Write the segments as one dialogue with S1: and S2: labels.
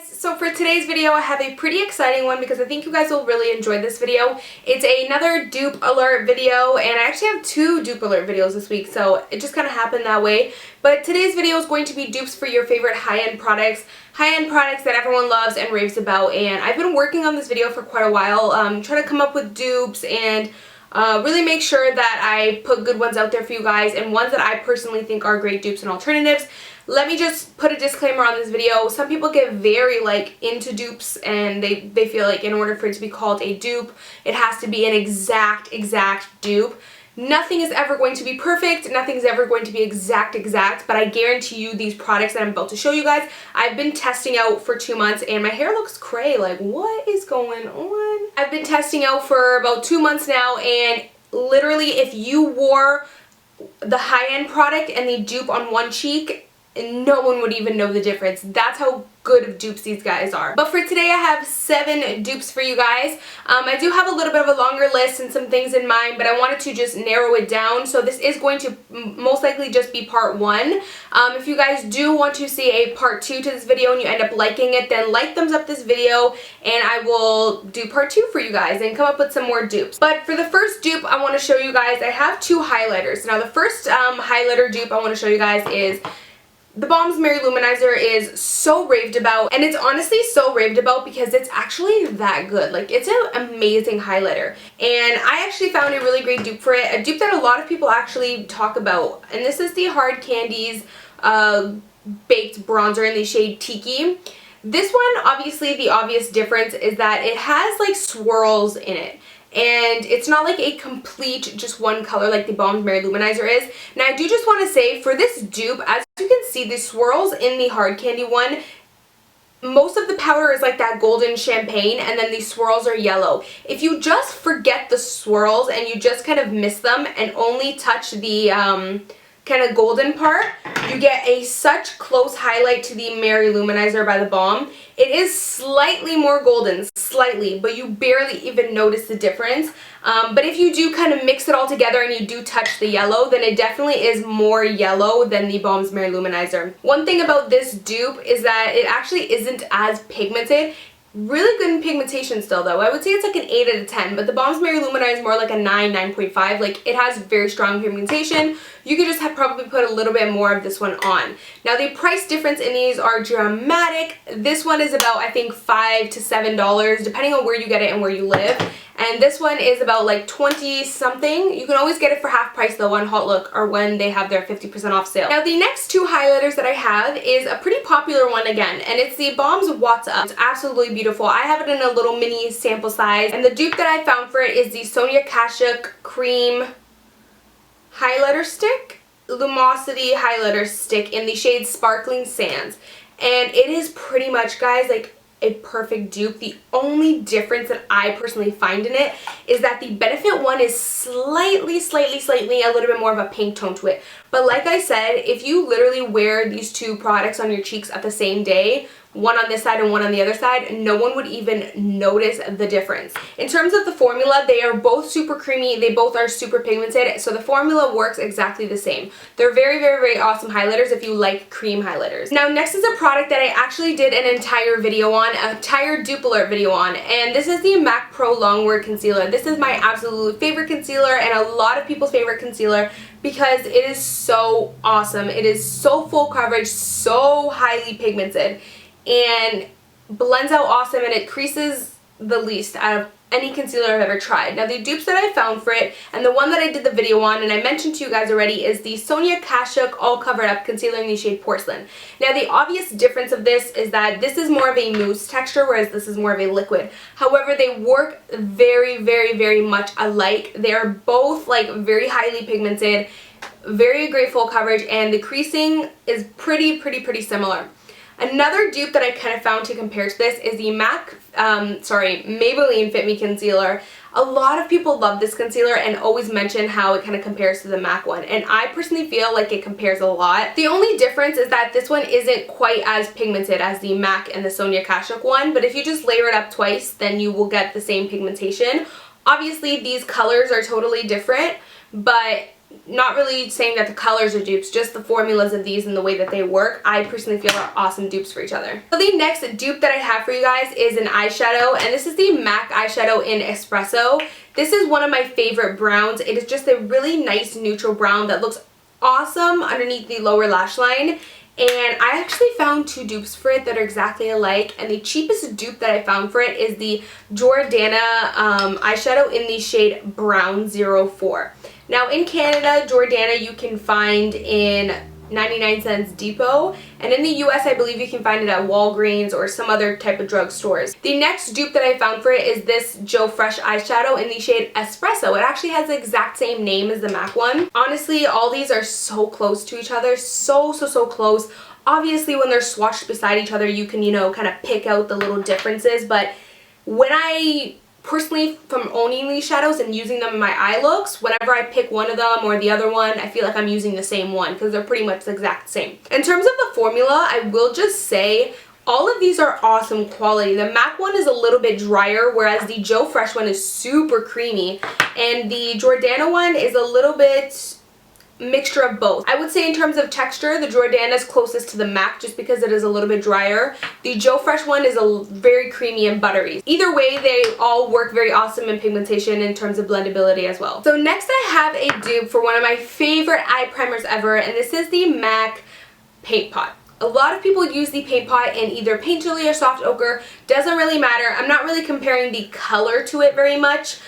S1: So for today's video, I have a pretty exciting one because I think you guys will really enjoy this video. It's another dupe alert video, and I actually have two dupe alert videos this week, so it just kind of happened that way. But today's video is going to be dupes for your favorite high-end products that everyone loves and raves about. And I've been working on this video for quite a while, trying to come up with dupes and really make sure that I put good ones out there for you guys and ones that I personally think are great dupes and alternatives. Let me just put a disclaimer on this video. Some people get very into dupes, and they feel like in order for it to be called a dupe, it has to be an exact dupe. Nothing is ever going to be perfect, nothing's ever going to be exact, but I guarantee you these products that I'm about to show you guys, I've been testing out for 2 months and my hair looks cray. Like, what is going on? I've been testing out for about 2 months now, and literally if you wore the high-end product and the dupe on one cheek, no one would even know the difference. That's how good of dupes these guys are. But for today, I have 7 dupes for you guys. I do have a little bit of a longer list and some things in mind, but I wanted to just narrow it down. So this is going to most likely just be part 1. If you guys do want to see a part 2 to this video and you end up liking it, then thumbs up this video and I will do part 2 for you guys and come up with some more dupes. But for the first dupe I want to show you guys, I have 2 highlighters. Now the first highlighter dupe I want to show you guys is the Balm's Mary Luminizer. Is so raved about, and it's honestly so raved about because it's actually that good. Like, it's an amazing highlighter, and I actually found a really great dupe for it, a dupe that a lot of people actually talk about, and this is the Hard Candies Baked Bronzer in the shade Tiki. This one, obviously the obvious difference is that it has like swirls in it. And it's not like a complete just one color like the Balm's Mary Luminizer is. Now I do just want to say, for this dupe, as you can see, the swirls in the Hard Candy one, most of the powder is like that golden champagne, and then the swirls are yellow. If you just forget the swirls and you just kind of miss them and only touch the kind of golden part, you get such close highlight to the Mary Luminizer by the Balm. It is slightly more golden, slightly, but you barely even notice the difference. But if you do kind of mix it all together and you do touch the yellow, then it definitely is more yellow than the Balm's Mary Luminizer. One thing about this dupe is that it actually isn't as pigmented. Really good in pigmentation still though. I would say it's like an 8 out of 10, but the Balm's Mary Luminizer is more like a 9, 9.5. Like, it has very strong pigmentation. You could just probably put a little bit more of this one on. Now the price difference in these are dramatic. This one is about, I think, $5 to $7 depending on where you get it and where you live. And this one is about like 20 something. You can always get it for half price though on Hot Look or when they have their 50% off sale. Now the next 2 highlighters that I have is a pretty popular one again, and it's the Balm's What's Up. It's absolutely beautiful. I have it in a little mini sample size, and the dupe that I found for it is the Sonia Kashuk Cream Highlighter Stick, Lumosity Highlighter Stick in the shade Sparkling Sands. And it is pretty much, guys, like a perfect dupe. The only difference that I personally find in it is that the Benefit one is slightly a little bit more of a pink tone to it. But like I said, if you literally wear these 2 products on your cheeks at the same day, one on this side and one on the other side, no one would even notice the difference. In terms of the formula, they are both super creamy, they both are super pigmented, so the formula works exactly the same. They're very awesome highlighters if you like cream highlighters. Now next is a product that I actually did an entire video on, an entire dupe alert video on, and this is the MAC Pro Longwear Concealer. This is my absolute favorite concealer and a lot of people's favorite concealer because it is so awesome. It is so full coverage, so highly pigmented, and blends out awesome, and it creases the least out of any concealer I've ever tried. Now the dupes that I found for it, and the one that I did the video on and I mentioned to you guys already, is the Sonia Kashuk All Covered Up Concealer in the shade Porcelain. Now the obvious difference of this is that this is more of a mousse texture, whereas this is more of a liquid. However, they work very much alike. They are both like very highly pigmented, very great full coverage, and the creasing is pretty similar. Another dupe that I kind of found to compare to this is the Maybelline Fit Me Concealer. A lot of people love this concealer and always mention how it kind of compares to the MAC one, and I personally feel like it compares a lot. The only difference is that this one isn't quite as pigmented as the MAC and the Sonia Kashuk one, but if you just layer it up twice, then you will get the same pigmentation. Obviously, these colors are totally different, but not really saying that the colors are dupes, just the formulas of these and the way that they work, I personally feel are awesome dupes for each other. So the next dupe that I have for you guys is an eyeshadow, and this is the MAC eyeshadow in Espresso. This is one of my favorite browns. It is just a really nice neutral brown that looks awesome underneath the lower lash line. And I actually found two dupes for it that are exactly alike, and the cheapest dupe that I found for it is the Jordana eyeshadow in the shade Brown 04. Now in Canada, Jordana you can find in 99 cents depot, and in the US I believe you can find it at Walgreens or some other type of drugstores. The next dupe that I found for it is this Fresh Eyeshadow in the shade Espresso. It actually has the exact same name as the MAC one. Honestly, all these are so close to each other, so close. Obviously when they're swatched beside each other you can, you know, kind of pick out the little differences, but when I personally, from owning these shadows and using them in my eye looks, whenever I pick one of them or the other one, I feel like I'm using the same one because they're pretty much the exact same. In terms of the formula, I will just say all of these are awesome quality. The MAC one is a little bit drier, whereas the Fresh one is super creamy, and the Jordana one is a little bit mixture of both. I would say in terms of texture, the Jordana is closest to the MAC just because it is a little bit drier. The Fresh one is a very creamy and buttery. Either way, they all work very awesome in pigmentation in terms of blendability as well. So next I have a dupe for one of my favorite eye primers ever, and this is the MAC Paint Pot. A lot of people use the paint pot in either paint chili or soft ochre. Doesn't really matter. I'm not really comparing the color to it very much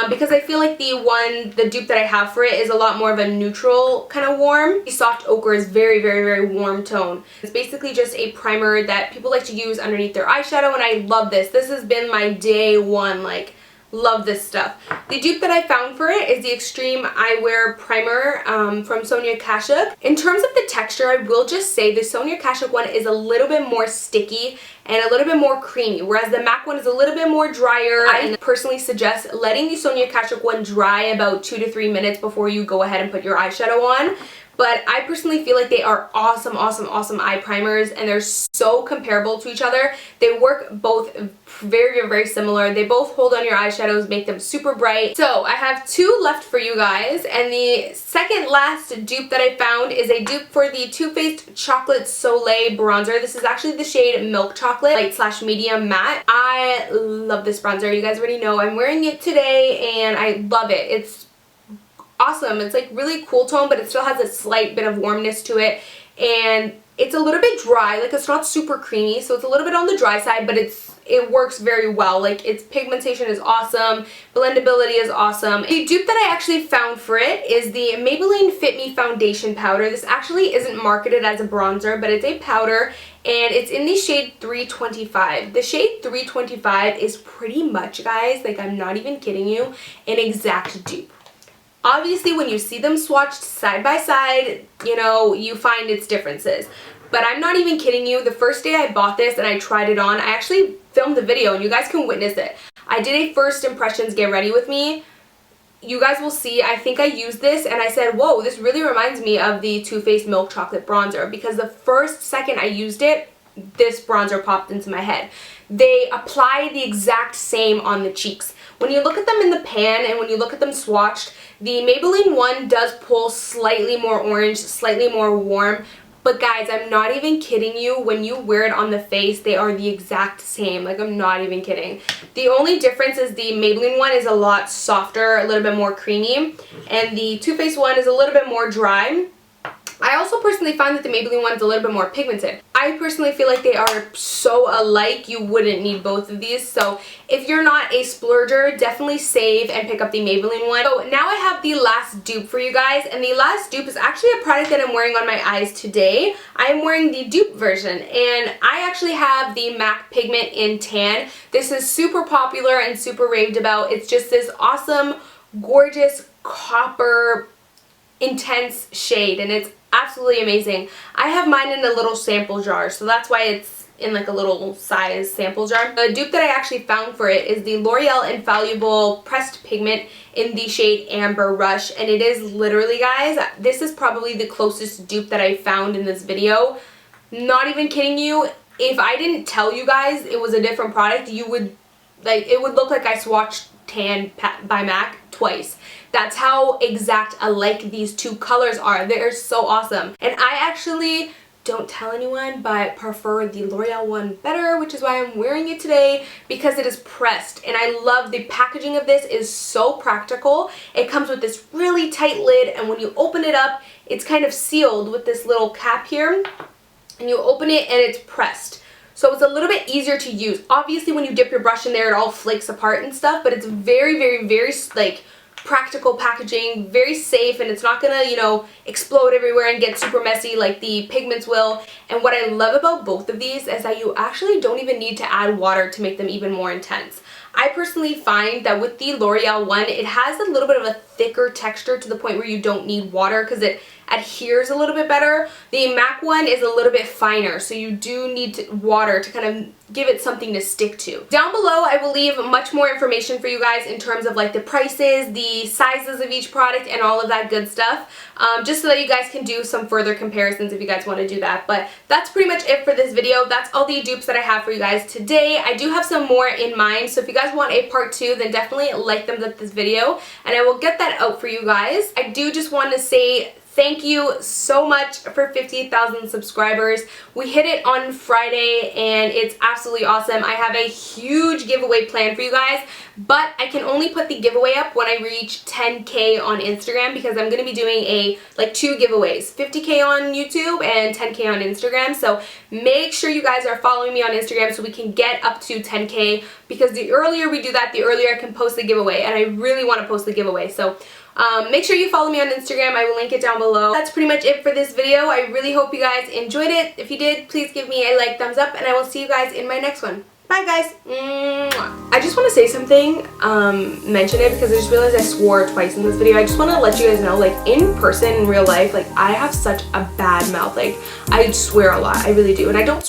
S1: because I feel like the dupe that I have for it is a lot more of a neutral kind of warm. The soft ochre is very warm tone. It's basically just a primer that people like to use underneath their eyeshadow, and I love this. This has been my day one, like, love this stuff. The dupe that I found for it is the Extreme Eyewear Primer from Sonia Kashuk. In terms of the texture, I will just say the Sonia Kashuk one is a little bit more sticky and a little bit more creamy, whereas the MAC one is a little bit more drier. I personally suggest letting the Sonia Kashuk one dry about 2 to 3 minutes before you go ahead and put your eyeshadow on. But I personally feel like they are awesome eye primers, and they're so comparable to each other. They work both very similar. They both hold on your eyeshadows, make them super bright. So I have two left for you guys, and the second last dupe that I found is a dupe for the Too Faced Chocolate Soleil bronzer. This is actually the shade Milk Chocolate, light / medium matte. I love this bronzer. You guys already know I'm wearing it today, and I love it. It's awesome. It's like really cool tone, but it still has a slight bit of warmness to it, and it's a little bit dry. Like, it's not super creamy, so it's a little bit on the dry side, but it works very well. Like, its pigmentation is awesome, blendability is awesome. The dupe that I actually found for it is the Maybelline Fit Me Foundation Powder. This actually isn't marketed as a bronzer, but it's a powder, and it's in the shade 325. The shade 325 is pretty much, guys, like, I'm not even kidding you, an exact dupe. Obviously, when you see them swatched side by side, you know, you find its differences. But I'm not even kidding you. The first day I bought this and I tried it on, I actually filmed a video, and you guys can witness it. I did a first impressions get ready with me. You guys will see, I think I used this and I said, whoa, this really reminds me of the Too Faced Milk Chocolate Bronzer, because the first second I used it, this bronzer popped into my head. They apply the exact same on the cheeks. When you look at them in the pan and when you look at them swatched, the Maybelline one does pull slightly more orange, slightly more warm, but guys, I'm not even kidding you. When you wear it on the face, they are the exact same. Like, I'm not even kidding. The only difference is the Maybelline one is a lot softer, a little bit more creamy, and the Too Faced one is a little bit more dry. I also personally find that the Maybelline one is a little bit more pigmented. I personally feel like they are so alike, you wouldn't need both of these. So if you're not a splurger, definitely save and pick up the Maybelline one. So now I have the last dupe for you guys, and the last dupe is actually a product that I'm wearing on my eyes today. I'm wearing the dupe version, and I actually have the MAC Pigment in Tan. This is super popular and super raved about. It's just this awesome, gorgeous, copper, intense shade, and it's absolutely amazing. I have mine in a little sample jar, so that's why it's in like a little size sample jar. The dupe that I actually found for it is the L'Oreal Infallible Pressed Pigment in the shade Amber Rush, and it is literally, guys, this is probably the closest dupe that I found in this video. Not even kidding you. If I didn't tell you guys it was a different product, you would, like, it would look like I swatched Tan by MAC twice. That's how exact alike these two colors are. They're so awesome. And I actually, don't tell anyone, but prefer the L'Oreal one better, which is why I'm wearing it today, because it is pressed. And I love the packaging of this. It is so practical. It comes with this really tight lid, and when you open it up, it's kind of sealed with this little cap here. And you open it and it's pressed. So it's a little bit easier to use. Obviously when you dip your brush in there, it all flakes apart and stuff, but it's very, very, very like practical packaging, very safe, and it's not gonna, you know, explode everywhere and get super messy like the pigments will. And what I love about both of these is that you actually don't even need to add water to make them even more intense. I personally find that with the L'Oreal one, it has a little bit of a thicker texture to the point where you don't need water because it adheres a little bit better. The MAC one is a little bit finer, so you do need water to kind of give it something to stick to. Down below, I will leave much more information for you guys in terms of like the prices, the sizes of each product, and all of that good stuff, just so that you guys can do some further comparisons if you guys want to do that. But that's pretty much it for this video. That's all the dupes that I have for you guys today. I do have some more in mind, so if you guys want a part 2, then definitely like them with this video, and I will get that out for you guys. I do just want to say thank you so much for 50,000 subscribers. We hit it on Friday and it's absolutely awesome. I have a huge giveaway planned for you guys, but I can only put the giveaway up when I reach 10K on Instagram, because I'm going to be doing like 2 giveaways, 50K on YouTube and 10K on Instagram. So make sure you guys are following me on Instagram so we can get up to 10K, because the earlier we do that, the earlier I can post the giveaway, and I really want to post the giveaway. So make sure you follow me on Instagram. I will link it down below. That's pretty much it for this video. I really hope you guys enjoyed it. If you did, please give me a like, thumbs up, and I will see you guys in my next one. Bye guys. Mwah. I just want to say something, mention it because I just realized I swore twice in this video. I just want to let you guys know, like in person, in real life, like I have such a bad mouth. Like I swear a lot. I really do. And I don't